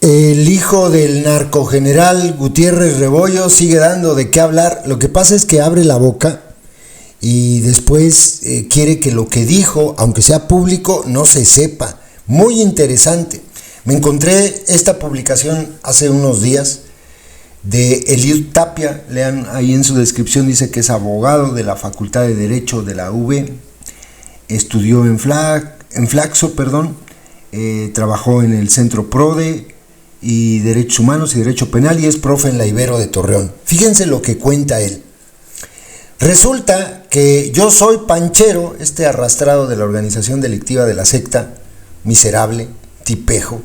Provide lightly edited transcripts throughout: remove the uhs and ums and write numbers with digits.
El hijo del narcogeneral Gutiérrez Rebollo sigue dando de qué hablar. Lo que pasa es que abre la boca y después quiere que lo que dijo, aunque sea público, no se sepa. Muy interesante. Me encontré esta publicación hace unos días de Eliud Tapia. Lean ahí en su descripción, dice que es abogado de la Facultad de Derecho de la UV. Estudió en Flaxo, trabajó en el Centro PRODE y Derechos Humanos y Derecho Penal y es profe en la Ibero de Torreón. Fíjense lo que cuenta él. Resulta que yo soy panchero, este arrastrado de la organización delictiva de la secta, miserable, tipejo.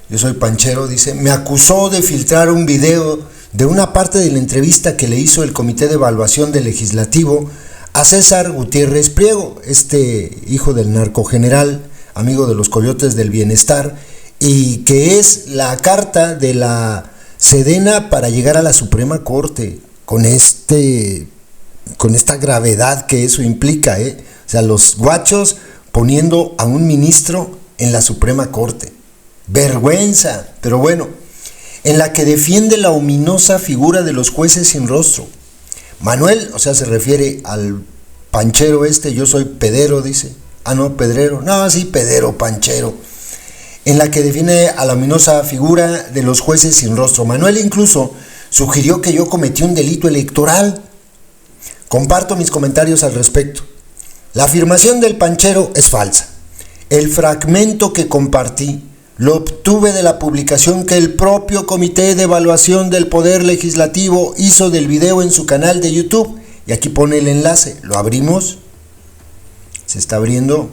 Yo soy panchero, dice, me acusó de filtrar un video de una parte de la entrevista que le hizo el Comité de Evaluación del Legislativo a César Gutiérrez Priego, este hijo del narcogeneral, amigo de los Coyotes del Bienestar, y que es la carta de la Sedena para llegar a la Suprema Corte, con esta gravedad que eso implica, O sea, los guachos poniendo a un ministro en la Suprema Corte. Vergüenza, pero bueno, en la que defiende la ominosa figura de los jueces sin rostro. Manuel, o sea, se refiere al panchero yo soy pedero, dice. Ah, no, pedrero. No, sí, pedero, panchero. En la que define a la ominosa figura de los jueces sin rostro. Manuel incluso sugirió que yo cometí un delito electoral. Comparto mis comentarios al respecto. La afirmación del panchero es falsa. El fragmento que compartí lo obtuve de la publicación que el propio Comité de Evaluación del Poder Legislativo hizo del video en su canal de YouTube. Y aquí pone el enlace. Lo abrimos. Se está abriendo.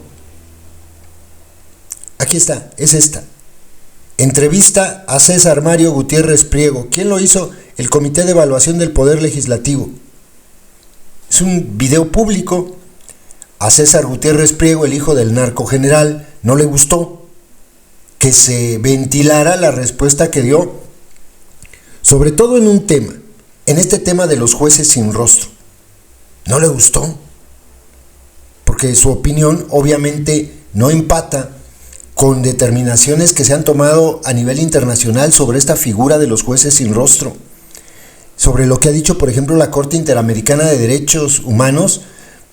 Aquí está, es esta. Entrevista a César Mario Gutiérrez Priego. ¿Quién lo hizo? El Comité de Evaluación del Poder Legislativo. Es un video público. A César Gutiérrez Priego, el hijo del narcogeneral, no le gustó que se ventilara la respuesta que dio, sobre todo en un tema, en este tema de los jueces sin rostro. No le gustó, porque su opinión obviamente no empata con determinaciones que se han tomado a nivel internacional sobre esta figura de los jueces sin rostro, sobre lo que ha dicho, por ejemplo, la Corte Interamericana de Derechos Humanos,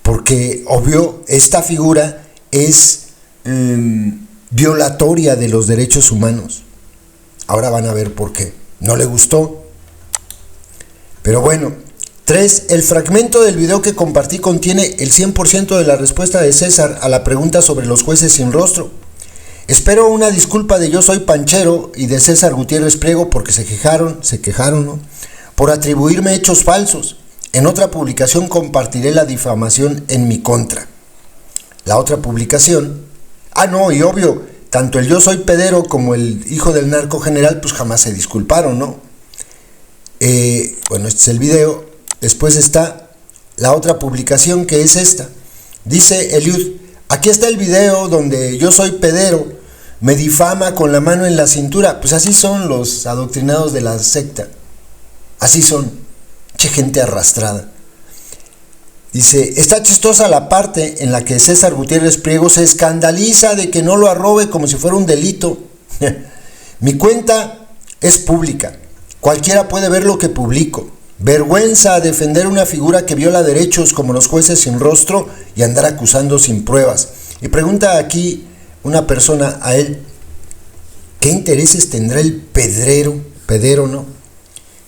porque, obvio, esta figura es violatoria de los derechos humanos. Ahora van a ver por qué. No le gustó. Pero bueno. 3. El fragmento del video que compartí contiene el 100% de la respuesta de César a la pregunta sobre los jueces sin rostro. Espero una disculpa de Yo Soy Panchero y de César Gutiérrez Priego porque se quejaron, ¿no?, por atribuirme hechos falsos. En otra publicación compartiré la difamación en mi contra. La otra publicación, y obvio, tanto el Yo Soy Pedero como el hijo del narcogeneral pues jamás se disculparon, ¿no? Bueno, este es el video. Después está la otra publicación, que es esta. Dice Eliud, aquí está el video donde Yo Soy Pedero me difama con la mano en la cintura. Pues así son los adoctrinados de la secta. Así son. Che, gente arrastrada. Dice, está chistosa la parte en la que César Gutiérrez Priego se escandaliza de que no lo arrobe como si fuera un delito. Mi cuenta es pública. Cualquiera puede ver lo que publico. Vergüenza defender una figura que viola derechos como los jueces sin rostro y andar acusando sin pruebas. Y pregunta aquí una persona a él, ¿qué intereses tendrá el pedero, no?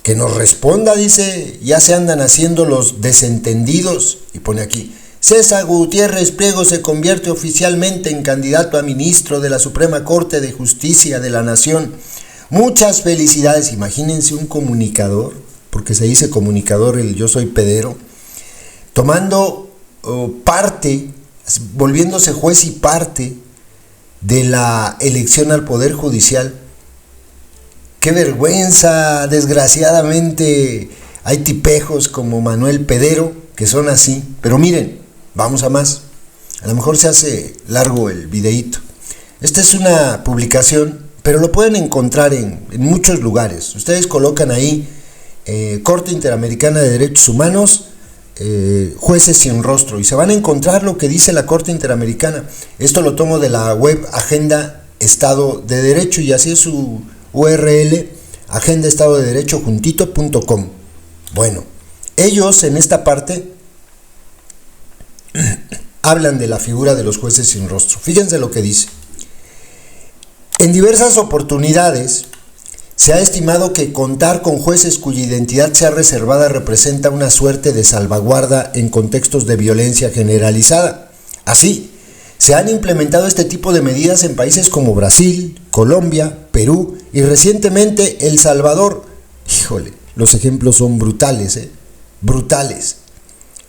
Que nos responda, dice, ya se andan haciendo los desentendidos. Y pone aquí, César Gutiérrez Priego se convierte oficialmente en candidato a ministro de la Suprema Corte de Justicia de la Nación. Muchas felicidades. Imagínense un comunicador, porque se dice comunicador el Yo Soy Pedero, tomando parte, volviéndose juez y parte de la elección al Poder Judicial. ¡Qué vergüenza! Desgraciadamente hay tipejos como Manuel Pedero que son así. Pero miren, vamos a más. A lo mejor se hace largo el videíto. Esta es una publicación, pero lo pueden encontrar en muchos lugares. Ustedes colocan ahí Corte Interamericana de Derechos Humanos, jueces sin rostro, y se van a encontrar lo que dice la Corte Interamericana. Esto lo tomo de la web Agenda Estado de Derecho, y así es su URL agendaestadodederecho.com. Bueno, ellos en esta parte hablan de la figura de los jueces sin rostro. Fíjense lo que dice. En diversas oportunidades se ha estimado que contar con jueces cuya identidad sea reservada representa una suerte de salvaguarda en contextos de violencia generalizada. Así, se han implementado este tipo de medidas en países como Brasil, Colombia, Perú y recientemente El Salvador. Híjole, los ejemplos son brutales, brutales.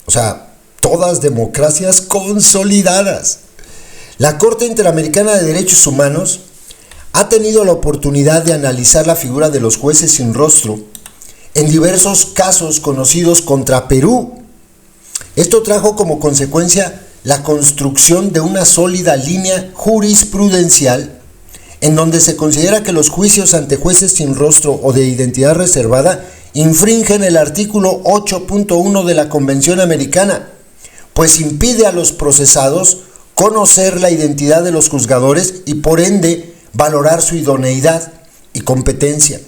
O sea, todas democracias consolidadas. La Corte Interamericana de Derechos Humanos ha tenido la oportunidad de analizar la figura de los jueces sin rostro en diversos casos conocidos contra Perú. Esto trajo como consecuencia la construcción de una sólida línea jurisprudencial en donde se considera que los juicios ante jueces sin rostro o de identidad reservada infringen el artículo 8.1 de la Convención Americana, pues impide a los procesados conocer la identidad de los juzgadores y por ende valorar su idoneidad y competencia,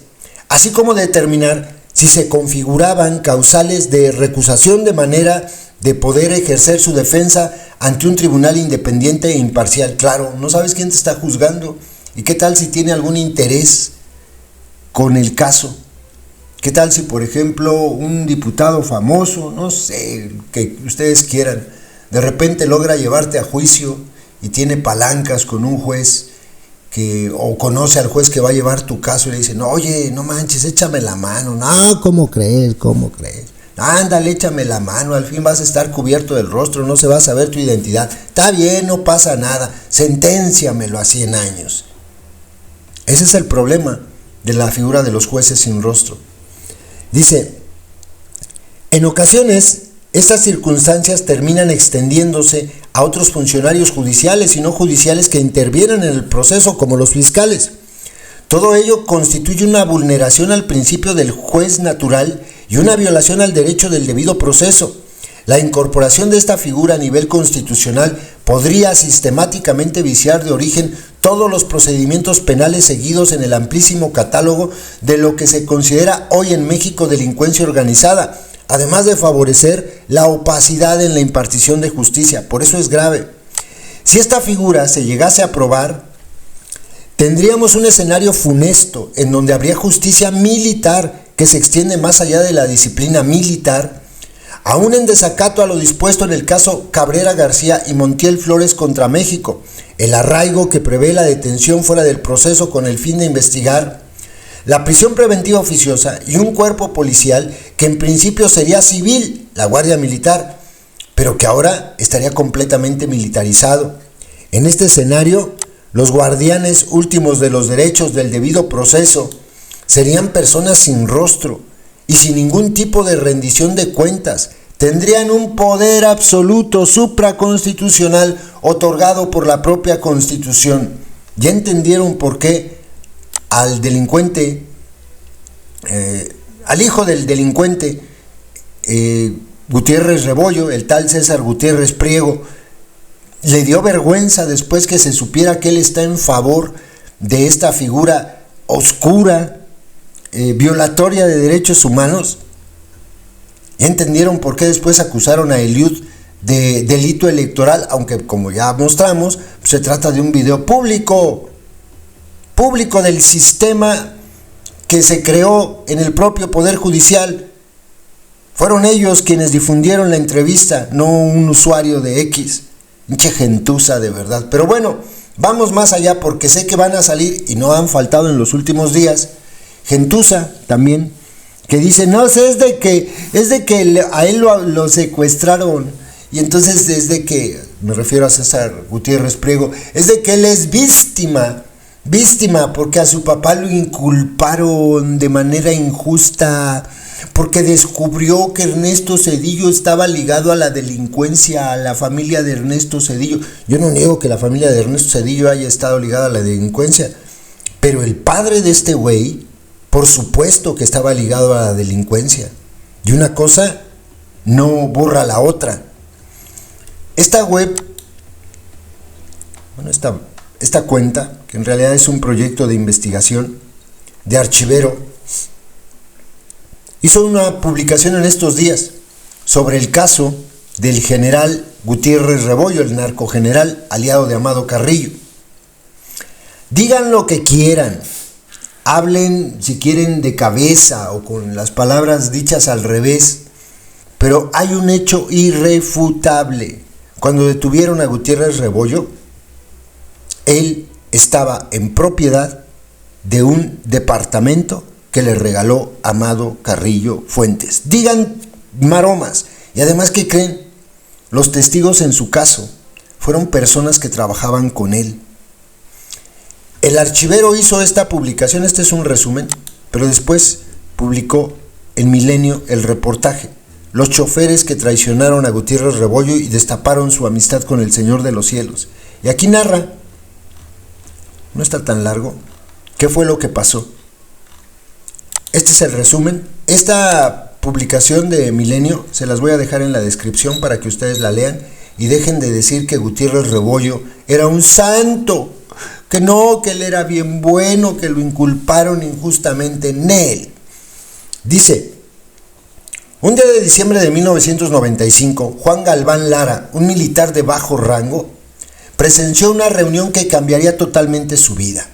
así como determinar si se configuraban causales de recusación de manera de poder ejercer su defensa ante un tribunal independiente e imparcial. Claro, no sabes quién te está juzgando y qué tal si tiene algún interés con el caso. ¿Qué tal si, por ejemplo, un diputado famoso, no sé, que ustedes quieran, de repente logra llevarte a juicio y tiene palancas con un juez o conoce al juez que va a llevar tu caso y le dice, no, oye, no manches, échame la mano. No, ¿cómo crees? Ándale, échame la mano, al fin vas a estar cubierto del rostro, no se va a saber tu identidad. Está bien, no pasa nada, senténciamelo a 100 años. Ese es el problema de la figura de los jueces sin rostro. Dice, en ocasiones estas circunstancias terminan extendiéndose a otros funcionarios judiciales y no judiciales que intervienen en el proceso, como los fiscales. Todo ello constituye una vulneración al principio del juez natural y una violación al derecho del debido proceso. La incorporación de esta figura a nivel constitucional podría sistemáticamente viciar de origen todos los procedimientos penales seguidos en el amplísimo catálogo de lo que se considera hoy en México delincuencia organizada, además de favorecer la opacidad en la impartición de justicia. Por eso es grave. Si esta figura se llegase a aprobar, tendríamos un escenario funesto en donde habría justicia militar que se extiende más allá de la disciplina militar, aún en desacato a lo dispuesto en el caso Cabrera García y Montiel Flores contra México, el arraigo que prevé la detención fuera del proceso con el fin de investigar, la prisión preventiva oficiosa y un cuerpo policial que en principio sería civil, la Guardia Militar, pero que ahora estaría completamente militarizado. En este escenario, los guardianes últimos de los derechos del debido proceso serían personas sin rostro y sin ningún tipo de rendición de cuentas. Tendrían un poder absoluto supraconstitucional otorgado por la propia Constitución. ¿Ya entendieron por qué al delincuente, al hijo del delincuente Gutiérrez Rebollo, el tal César Gutiérrez Priego, le dio vergüenza después que se supiera que él está en favor de esta figura oscura, violatoria de derechos humanos? ¿Ya entendieron por qué después acusaron a Eliud de delito electoral? Aunque, como ya mostramos, se trata de un video público del sistema que se creó en el propio Poder Judicial. Fueron ellos quienes difundieron la entrevista, no un usuario de X. Pinche gentuza, de verdad. Pero bueno, vamos más allá porque sé que van a salir, y no han faltado en los últimos días, gentuza también, que dice, no, es de que a él lo secuestraron, y entonces es de que, me refiero a César Gutiérrez Priego, es de que él es víctima, porque a su papá lo inculparon de manera injusta, porque descubrió que Ernesto Zedillo estaba ligado a la delincuencia, a la familia de Ernesto Zedillo. Yo no niego que la familia de Ernesto Zedillo haya estado ligada a la delincuencia, pero el padre de este güey, por supuesto que estaba ligado a la delincuencia. Y una cosa no borra la otra. Esta web, bueno, esta cuenta, que en realidad es un proyecto de investigación, de Archivero hizo una publicación en estos días sobre el caso del general Gutiérrez Rebollo, el narcogeneral aliado de Amado Carrillo. Digan lo que quieran, hablen si quieren de cabeza o con las palabras dichas al revés, pero hay un hecho irrefutable. Cuando detuvieron a Gutiérrez Rebollo, él estaba en propiedad de un departamento que le regaló Amado Carrillo Fuentes. Digan maromas. Y además, ¿qué creen? Los testigos en su caso fueron personas que trabajaban con él. El Archivero hizo esta publicación, este es un resumen, pero después publicó en Milenio el reportaje: los choferes que traicionaron a Gutiérrez Rebollo y destaparon su amistad con el Señor de los Cielos. Y aquí narra, no está tan largo, qué fue lo que pasó. Este es el resumen. Esta publicación de Milenio se las voy a dejar en la descripción para que ustedes la lean y dejen de decir que Gutiérrez Rebollo era un santo, que no, que él era bien bueno, que lo inculparon injustamente en él. Dice: un día de diciembre de 1995, Juan Galván Lara, un militar de bajo rango, presenció una reunión que cambiaría totalmente su vida.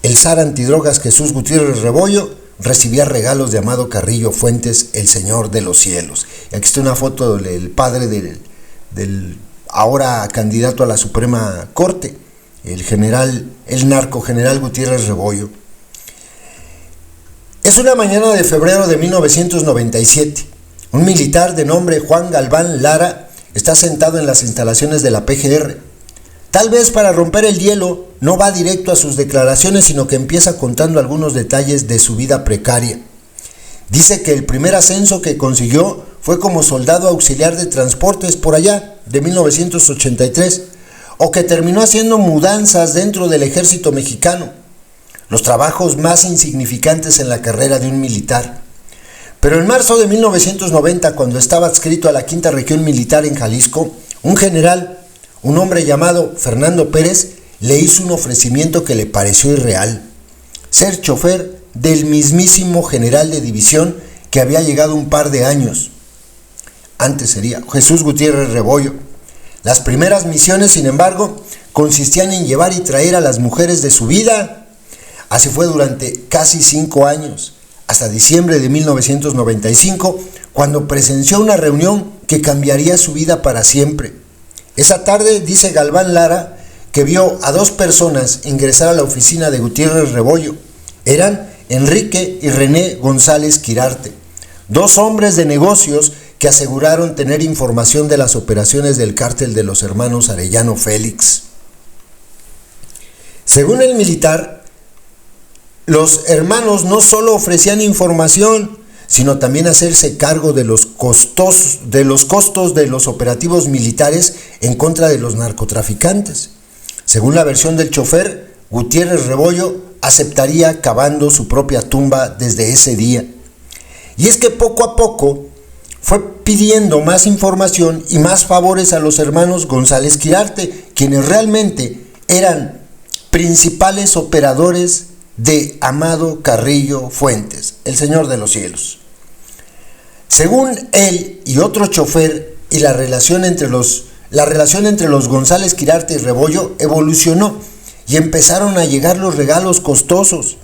El zar antidrogas Jesús Gutiérrez Rebollo recibía regalos de Amado Carrillo Fuentes, el Señor de los Cielos. Y aquí está una foto del padre del ahora candidato a la Suprema Corte, el narcogeneral Gutiérrez Rebollo. Es una mañana de febrero de 1997. Un militar de nombre Juan Galván Lara está sentado en las instalaciones de la PGR. Tal vez para romper el hielo, no va directo a sus declaraciones, sino que empieza contando algunos detalles de su vida precaria. Dice que el primer ascenso que consiguió fue como soldado auxiliar de transportes por allá, de 1983, o que terminó haciendo mudanzas dentro del ejército mexicano, los trabajos más insignificantes en la carrera de un militar. Pero en marzo de 1990, cuando estaba adscrito a la 5ª Región Militar en Jalisco, un general, un hombre llamado Fernando Pérez, le hizo un ofrecimiento que le pareció irreal: ser chofer del mismísimo general de división que había llegado un par de años antes, sería Jesús Gutiérrez Rebollo. Las primeras misiones, sin embargo, consistían en llevar y traer a las mujeres de su vida. Así fue durante casi 5 años, hasta diciembre de 1995, cuando presenció una reunión que cambiaría su vida para siempre. Esa tarde, dice Galván Lara, que vio a 2 personas ingresar a la oficina de Gutiérrez Rebollo. Eran Enrique y René González Quirarte, 2 hombres de negocios que aseguraron tener información de las operaciones del cártel de los hermanos Arellano Félix. Según el militar, los hermanos no solo ofrecían información, sino también hacerse cargo de los costos de los operativos militares en contra de los narcotraficantes. Según la versión del chofer, Gutiérrez Rebollo aceptaría cavando su propia tumba desde ese día. Y es que poco a poco fue pidiendo más información y más favores a los hermanos González Quirarte, quienes realmente eran principales operadores de Amado Carrillo Fuentes, el Señor de los Cielos. Según él y otro chofer, y la relación entre los González Quirarte y Rebollo evolucionó y empezaron a llegar los regalos costosos.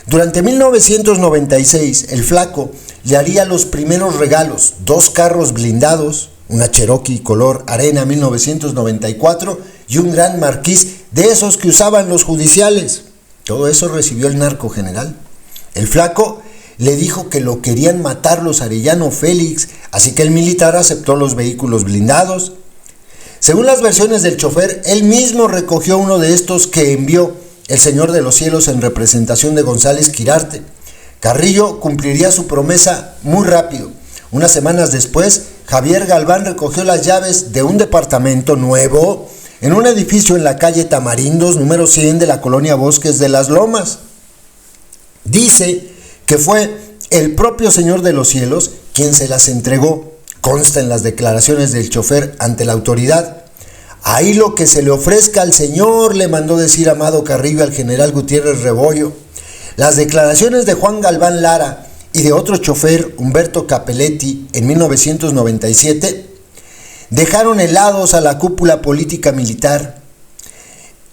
Durante 1996, el Flaco le haría los primeros regalos: 2 carros blindados, una Cherokee color arena 1994 y un Gran Marquis de esos que usaban los judiciales. Todo eso recibió el narcogeneral. El Flaco le dijo que lo querían matar los Arellano Félix, así que el militar aceptó los vehículos blindados. Según las versiones del chofer, él mismo recogió uno de estos que envió el Señor de los Cielos en representación de González Quirarte. Carrillo cumpliría su promesa muy rápido. Unas semanas después, Javier Galván recogió las llaves de un departamento nuevo en un edificio en la calle Tamarindos, número 100 de la colonia Bosques de las Lomas. Dice que fue el propio Señor de los Cielos quien se las entregó. Consta en las declaraciones del chofer ante la autoridad. Ahí lo que se le ofrezca al Señor, le mandó decir Amado Carrillo al general Gutiérrez Rebollo. Las declaraciones de Juan Galván Lara y de otro chofer, Humberto Capelletti, en 1997, dejaron helados a la cúpula política militar.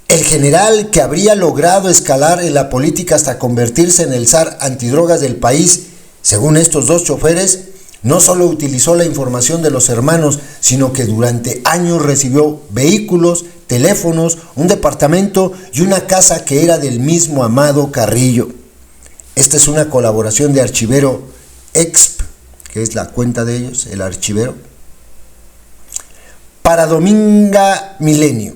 El general, que habría logrado escalar en la política hasta convertirse en el zar antidrogas del país, según estos dos choferes, no solo utilizó la información de los hermanos, sino que durante años recibió vehículos, teléfonos, un departamento y una casa que era del mismo Amado Carrillo. Esta es una colaboración de Archivero Exp, que es la cuenta de ellos, el archivero, para Dominga Milenio,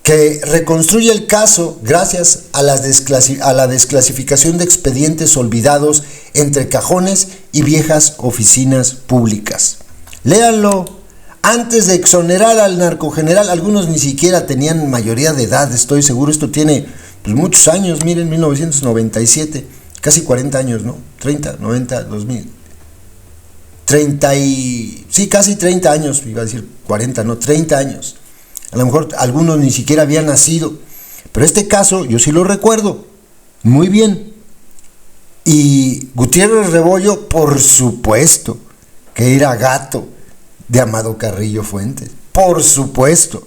que reconstruye el caso gracias a la desclasificación de expedientes olvidados entre cajones y viejas oficinas públicas. Léanlo. Antes de exonerar al narcogeneral, algunos ni siquiera tenían mayoría de edad, estoy seguro. Esto tiene muchos años, miren, 1997, casi 40 años, ¿no? 30, 90, 2000. 30 y... sí, casi 30 años, iba a decir 40, no, 30 años. A lo mejor algunos ni siquiera habían nacido, pero este caso yo sí lo recuerdo muy bien. Y Gutiérrez Rebollo, por supuesto, que era gato de Amado Carrillo Fuentes, por supuesto,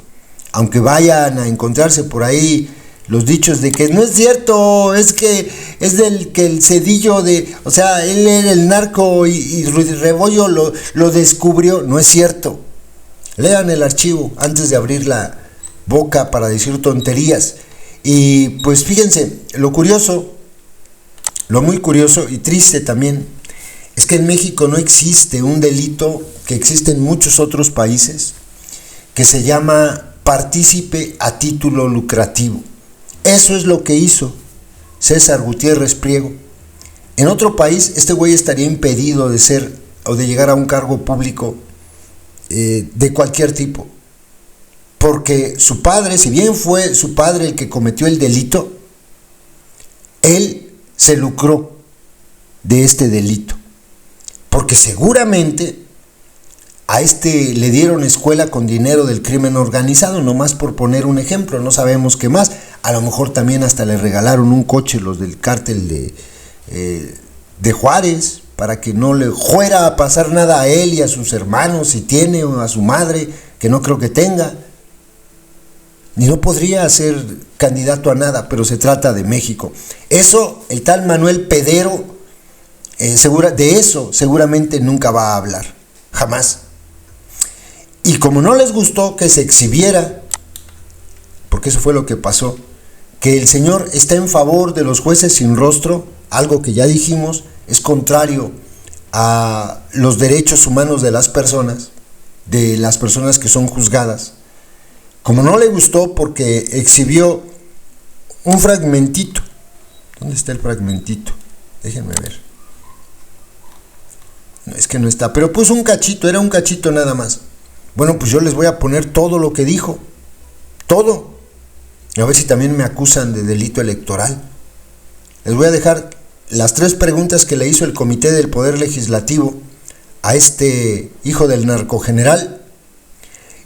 aunque vayan a encontrarse por ahí los dichos de que no es cierto, es que es del que el Cedillo de, o sea, él era el narco y Rebollo lo descubrió. No es cierto. Lean el archivo antes de abrir la boca para decir tonterías. Y pues fíjense, lo curioso, lo muy curioso y triste también, es que en México no existe un delito que existe en muchos otros países, que se llama partícipe a título lucrativo. Eso es lo que hizo César Gutiérrez Priego. En otro país, este güey estaría impedido de ser o de llegar a un cargo público de cualquier tipo, porque su padre, si bien fue su padre el que cometió el delito, él se lucró de este delito, porque seguramente a este le dieron escuela con dinero del crimen organizado, nomás por poner un ejemplo, no sabemos qué más. A lo mejor también hasta le regalaron un coche los del cártel de Juárez, para que no le fuera a pasar nada a él y a sus hermanos, si tiene, o a su madre, que no creo que tenga. Ni no podría ser candidato a nada, pero se trata de México. Eso, el tal Manuel Pedero, de eso seguramente nunca va a hablar, jamás. Y como no les gustó que se exhibiera, porque eso fue lo que pasó, que el señor está en favor de los jueces sin rostro, algo que ya dijimos, es contrario a los derechos humanos de las personas que son juzgadas. Como no le gustó porque exhibió un fragmentito. ¿Dónde está el fragmentito? Déjenme ver. No, es que no está, pero puso un cachito, era un cachito nada más. Bueno, pues yo les voy a poner todo lo que dijo. Todo. A ver si también me acusan de delito electoral. Les voy a dejar las 3 preguntas que le hizo el Comité del Poder Legislativo a este hijo del narcogeneral.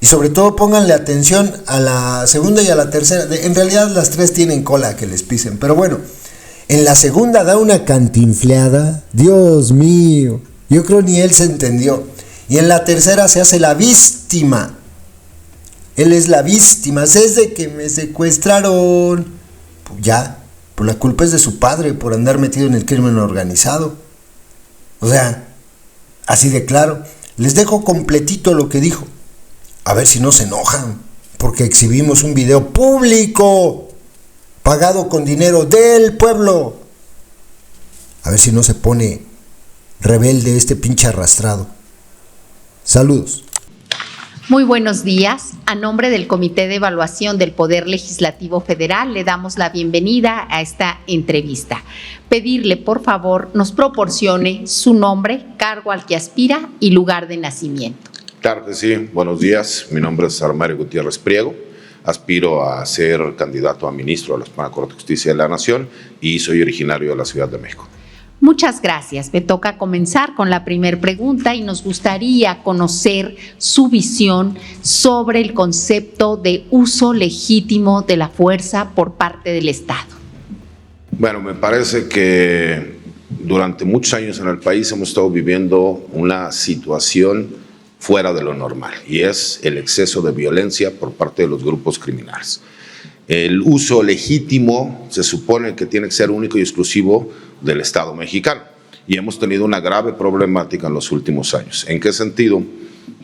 Y sobre todo pónganle atención a la segunda y a la tercera. En realidad las 3 tienen cola que les pisen. Pero bueno, en la segunda da una cantinfleada. Dios mío, yo creo ni él se entendió. Y en la tercera se hace la víctima. Él es la víctima. Es de que me secuestraron. Pues ya. Pues la culpa es de su padre por andar metido en el crimen organizado. O sea, así de claro. Les dejo completito lo que dijo. A ver si no se enojan, porque exhibimos un video público, pagado con dinero del pueblo. A ver si no se pone rebelde este pinche arrastrado. Saludos. Muy buenos días. A nombre del Comité de Evaluación del Poder Legislativo Federal, le damos la bienvenida a esta entrevista. Pedirle, por favor, nos proporcione su nombre, cargo al que aspira y lugar de nacimiento. Claro que sí. Buenos días. Mi nombre es Armario Gutiérrez Priego. Aspiro a ser candidato a ministro de la Suprema Corte de Justicia de la Nación y soy originario de la Ciudad de México. Muchas gracias. Me toca comenzar con la primera pregunta y nos gustaría conocer su visión sobre el concepto de uso legítimo de la fuerza por parte del Estado. Bueno, me parece que durante muchos años en el país hemos estado viviendo una situación fuera de lo normal, y es el exceso de violencia por parte de los grupos criminales. El uso legítimo se supone que tiene que ser único y exclusivo del Estado mexicano, y hemos tenido una grave problemática en los últimos años. ¿En qué sentido?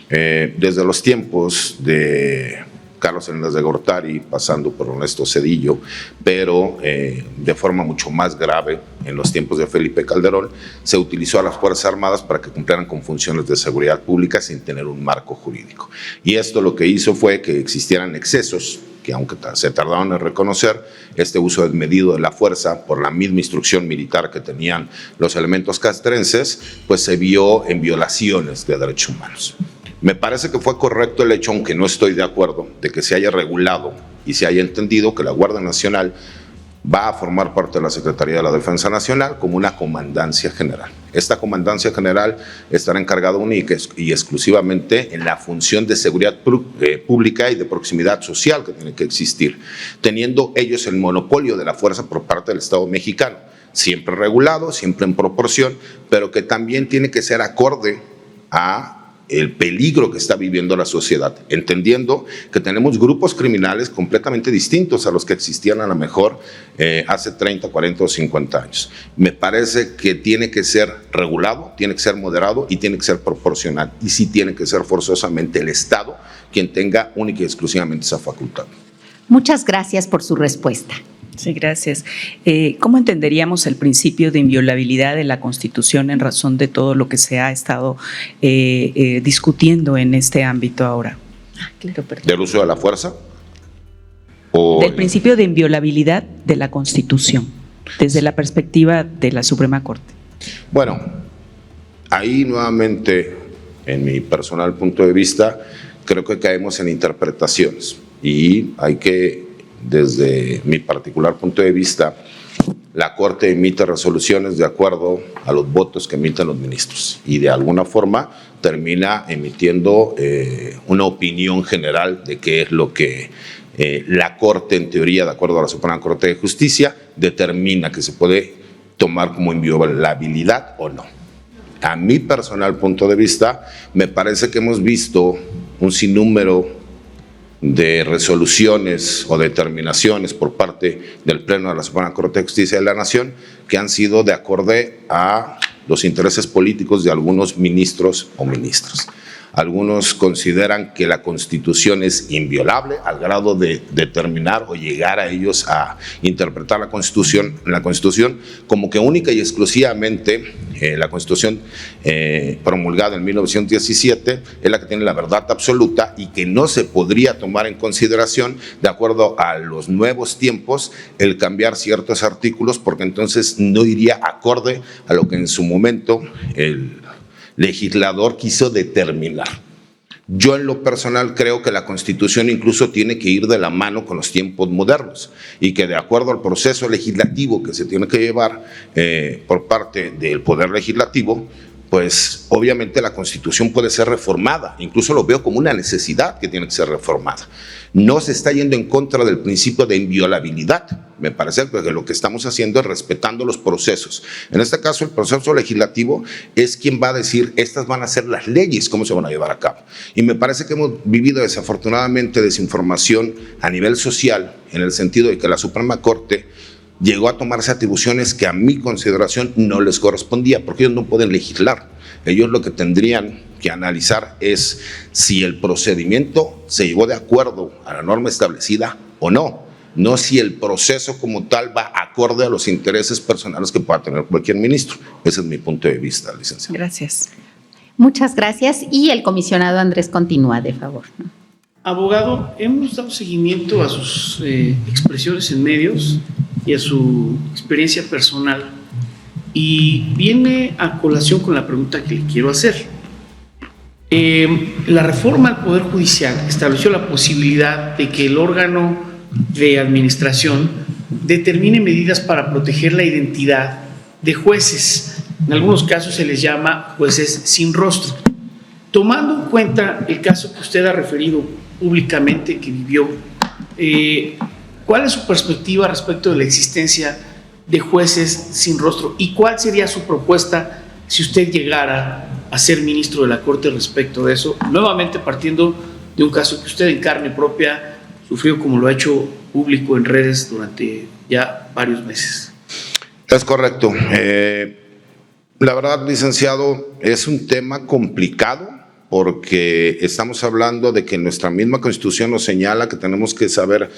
Desde los tiempos de Carlos Salinas de Gortari, pasando por Ernesto Zedillo, pero de forma mucho más grave en los tiempos de Felipe Calderón, se utilizó a las Fuerzas Armadas para que cumplieran con funciones de seguridad pública sin tener un marco jurídico. Y esto lo que hizo fue que existieran excesos, que aunque se tardaron en reconocer, este uso desmedido de la fuerza por la misma instrucción militar que tenían los elementos castrenses, pues se vio en violaciones de derechos humanos. Me parece que fue correcto el hecho, aunque no estoy de acuerdo, de que se haya regulado y se haya entendido que la Guardia Nacional va a formar parte de la Secretaría de la Defensa Nacional como una comandancia general. Esta comandancia general estará encargada única y exclusivamente en la función de seguridad pública y de proximidad social que tiene que existir, teniendo ellos el monopolio de la fuerza por parte del Estado mexicano, siempre regulado, siempre en proporción, pero que también tiene que ser acorde a el peligro que está viviendo la sociedad, entendiendo que tenemos grupos criminales completamente distintos a los que existían a lo mejor hace 30, 40 o 50 años. Me parece que tiene que ser regulado, tiene que ser moderado y tiene que ser proporcional, y sí tiene que ser forzosamente el Estado quien tenga única y exclusivamente esa facultad. Muchas gracias por su respuesta. Sí, gracias. ¿Cómo entenderíamos el principio de inviolabilidad de la Constitución en razón de todo lo que se ha estado discutiendo en este ámbito ahora? Claro, perdón. ¿Del uso de la fuerza? Del principio de inviolabilidad de la Constitución, desde la perspectiva de la Suprema Corte. Bueno, ahí nuevamente, en mi personal punto de vista, creo que caemos en interpretaciones y hay que, desde mi particular punto de vista, la Corte emite resoluciones de acuerdo a los votos que emiten los ministros y de alguna forma termina emitiendo una opinión general de qué es lo que la Corte, en teoría, de acuerdo a la Suprema Corte de Justicia, determina que se puede tomar como inviolabilidad o no. A mi personal punto de vista, me parece que hemos visto un sinnúmero de resoluciones o determinaciones por parte del Pleno de la Suprema Corte de Justicia de la Nación que han sido de acorde a los intereses políticos de algunos ministros o ministras. Algunos consideran que la Constitución es inviolable al grado de determinar o llegar a ellos a interpretar la Constitución como que única y exclusivamente la Constitución promulgada en 1917 es la que tiene la verdad absoluta y que no se podría tomar en consideración de acuerdo a los nuevos tiempos el cambiar ciertos artículos porque entonces no iría acorde a lo que en su momento el legislador quiso determinar. Yo en lo personal creo que la Constitución incluso tiene que ir de la mano con los tiempos modernos y que de acuerdo al proceso legislativo que se tiene que llevar por parte del Poder Legislativo, pues obviamente la Constitución puede ser reformada, incluso lo veo como una necesidad que tiene que ser reformada. No se está yendo en contra del principio de inviolabilidad, me parece que lo que estamos haciendo es respetando los procesos. En este caso el proceso legislativo es quien va a decir estas van a ser las leyes, cómo se van a llevar a cabo. Y me parece que hemos vivido desafortunadamente desinformación a nivel social en el sentido de que la Suprema Corte llegó a tomarse atribuciones que a mi consideración no les correspondía, porque ellos no pueden legislar. Ellos lo que tendrían que analizar es si el procedimiento se llevó de acuerdo a la norma establecida o no, no si el proceso como tal va acorde a los intereses personales que pueda tener cualquier ministro. Ese es mi punto de vista, licenciada. Gracias. Muchas gracias. Y el comisionado Andrés continúa, de favor. Abogado, hemos dado seguimiento a sus expresiones en medios y a su experiencia personal y viene a colación con la pregunta que le quiero hacer. La reforma al Poder Judicial estableció la posibilidad de que el órgano de administración determine medidas para proteger la identidad de jueces. En algunos casos se les llama jueces sin rostro. Tomando en cuenta el caso que usted ha referido públicamente que vivió, ¿cuál es su perspectiva respecto de la existencia de jueces sin rostro? ¿Y cuál sería su propuesta si usted llegara a ser ministro de la Corte respecto de eso? Nuevamente partiendo de un caso que usted en carne propia sufrió, como lo ha hecho público en redes durante ya varios meses. Es correcto. La verdad, licenciado, es un tema complicado porque estamos hablando de que nuestra misma Constitución nos señala que tenemos que saber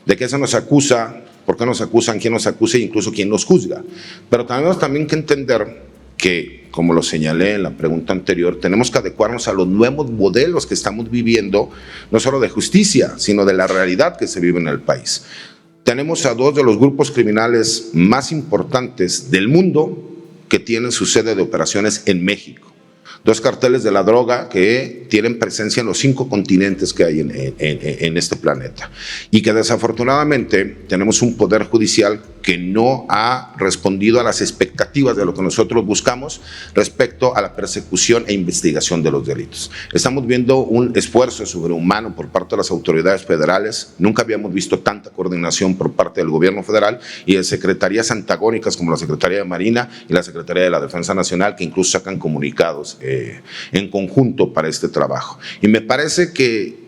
de qué se nos acusa, por qué nos acusan, quién nos acusa e incluso quién nos juzga. Pero tenemos también que entender que, como lo señalé en la pregunta anterior, tenemos que adecuarnos a los nuevos modelos que estamos viviendo, no solo de justicia, sino de la realidad que se vive en el país. Tenemos a dos de los grupos criminales más importantes del mundo que tienen su sede de operaciones en México. Dos carteles de la droga que tienen presencia en los 5 continentes que hay en este planeta. Y que desafortunadamente tenemos un poder judicial que no ha respondido a las expectativas de lo que nosotros buscamos respecto a la persecución e investigación de los delitos. Estamos viendo un esfuerzo sobrehumano por parte de las autoridades federales. Nunca habíamos visto tanta coordinación por parte del gobierno federal y de secretarías antagónicas como la Secretaría de Marina y la Secretaría de la Defensa Nacional, que incluso sacan comunicados en conjunto para este trabajo. Y me parece que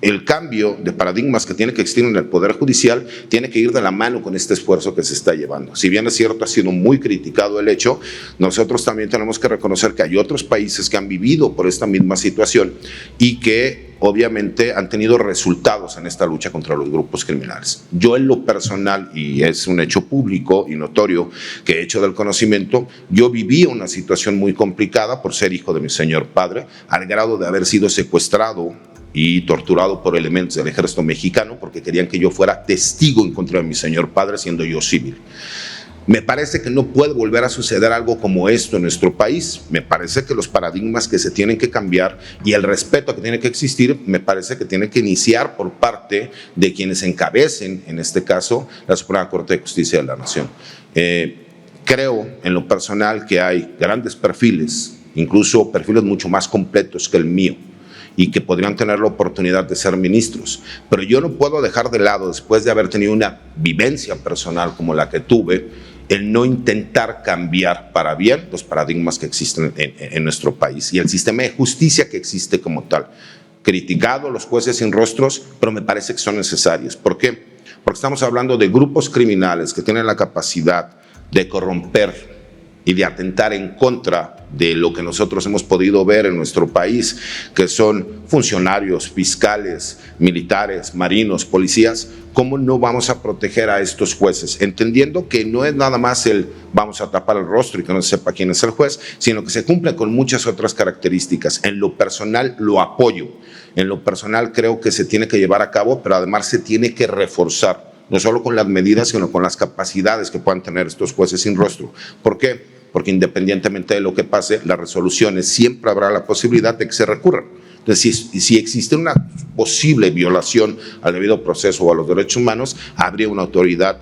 el cambio de paradigmas que tiene que existir en el Poder Judicial tiene que ir de la mano con este esfuerzo que se está llevando. Si bien es cierto, ha sido muy criticado el hecho, nosotros también tenemos que reconocer que hay otros países que han vivido por esta misma situación y que obviamente han tenido resultados en esta lucha contra los grupos criminales. Yo en lo personal, y es un hecho público y notorio que he hecho del conocimiento, yo viví una situación muy complicada por ser hijo de mi señor padre, al grado de haber sido secuestrado y torturado por elementos del ejército mexicano porque querían que yo fuera testigo en contra de mi señor padre, siendo yo civil. Me parece que no puede volver a suceder algo como esto en nuestro país. Me parece que los paradigmas que se tienen que cambiar y el respeto que tiene que existir, me parece que tiene que iniciar por parte de quienes encabecen, en este caso, la Suprema Corte de Justicia de la Nación. Creo, en lo personal, que hay grandes perfiles, incluso perfiles mucho más completos que el mío, y que podrían tener la oportunidad de ser ministros. Pero yo no puedo dejar de lado, después de haber tenido una vivencia personal como la que tuve, el no intentar cambiar para bien los paradigmas que existen en nuestro país y el sistema de justicia que existe como tal. Criticado los jueces sin rostros, pero me parece que son necesarios. ¿Por qué? Porque estamos hablando de grupos criminales que tienen la capacidad de corromper y de atentar en contra de lo que nosotros hemos podido ver en nuestro país, que son funcionarios, fiscales, militares, marinos, policías. ¿Cómo no vamos a proteger a estos jueces? Entendiendo que no es nada más el vamos a tapar el rostro y que no se sepa quién es el juez, sino que se cumple con muchas otras características. En lo personal lo apoyo, en lo personal creo que se tiene que llevar a cabo, pero además se tiene que reforzar, no solo con las medidas, sino con las capacidades que puedan tener estos jueces sin rostro. ¿Por qué? Porque independientemente de lo que pase, las resoluciones siempre habrá la posibilidad de que se recurran. Entonces, si existe una posible violación al debido proceso o a los derechos humanos, habría una autoridad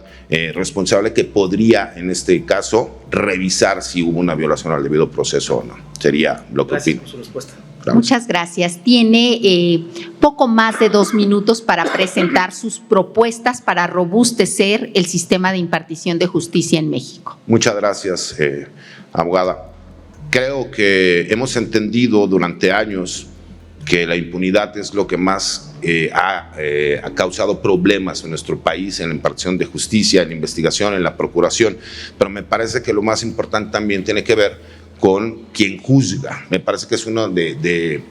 responsable que podría, en este caso, revisar si hubo una violación al debido proceso o no. Sería lo que opino. Gracias por su respuesta. Muchas gracias. Tiene poco más de 2 minutos para presentar sus propuestas para robustecer el sistema de impartición de justicia en México. Muchas gracias, abogada. Creo que hemos entendido durante años que la impunidad es lo que más ha causado problemas en nuestro país, en la impartición de justicia, en la investigación, en la procuración, pero me parece que lo más importante también tiene que ver con quien juzga. Me parece que es una de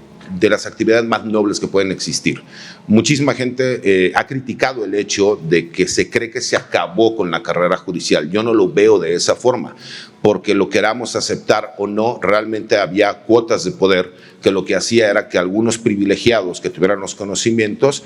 las actividades más nobles que pueden existir. Muchísima gente ha criticado el hecho de que se cree que se acabó con la carrera judicial. Yo no lo veo de esa forma, porque lo queramos aceptar o no, realmente había cuotas de poder que lo que hacía era que algunos privilegiados que tuvieran los conocimientos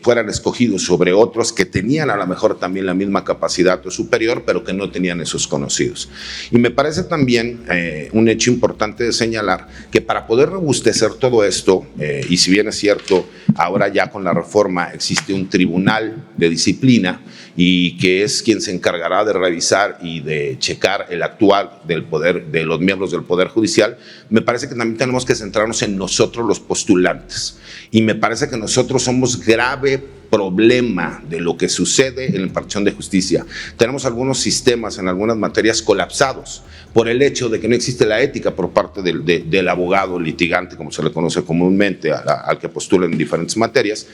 fueran escogidos sobre otros que tenían a lo mejor también la misma capacidad o superior, pero que no tenían esos conocidos. Y me parece también un hecho importante de señalar que para poder robustecer todo esto, y si bien es cierto, ahora ya con la reforma existe un tribunal de disciplina y que es quien se encargará de revisar y de checar el actuar del poder, de los miembros del Poder Judicial, me parece que también tenemos que centrarnos en nosotros los postulantes. Y me parece que nosotros somos grave problema de lo que sucede en la impartición de justicia. Tenemos algunos sistemas en algunas materias colapsados por el hecho de que no existe la ética por parte del abogado litigante, como se le conoce comúnmente, al que postula en diferentes materias,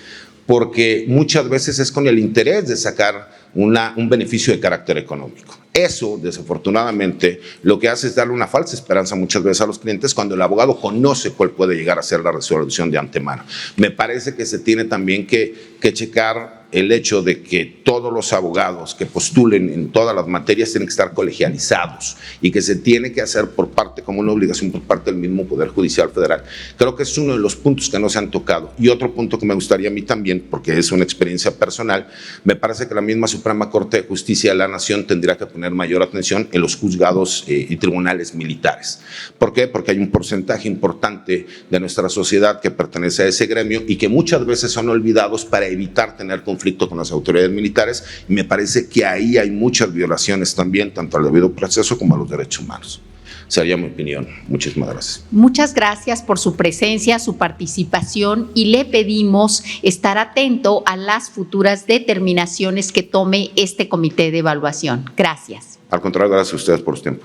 porque muchas veces es con el interés de sacar un beneficio de carácter económico. Eso, desafortunadamente, lo que hace es darle una falsa esperanza muchas veces a los clientes cuando el abogado conoce cuál puede llegar a ser la resolución de antemano. Me parece que se tiene también que checar el hecho de que todos los abogados que postulen en todas las materias tienen que estar colegializados y que se tiene que hacer por parte, como una obligación por parte del mismo Poder Judicial Federal. Creo que es uno de los puntos que no se han tocado. Y otro punto que me gustaría a mí también, porque es una experiencia personal, me parece que la misma Suprema Corte de Justicia de la Nación tendría que poner mayor atención en los juzgados y tribunales militares. ¿Por qué? Porque hay un porcentaje importante de nuestra sociedad que pertenece a ese gremio y que muchas veces son olvidados para evitar tener conflicto con las autoridades militares, y me parece que ahí hay muchas violaciones también, tanto al debido proceso como a los derechos humanos. Sería mi opinión. Muchísimas gracias. Muchas gracias por su presencia, su participación, y le pedimos estar atento a las futuras determinaciones que tome este comité de evaluación. Gracias. Al contrario, gracias a ustedes por su tiempo.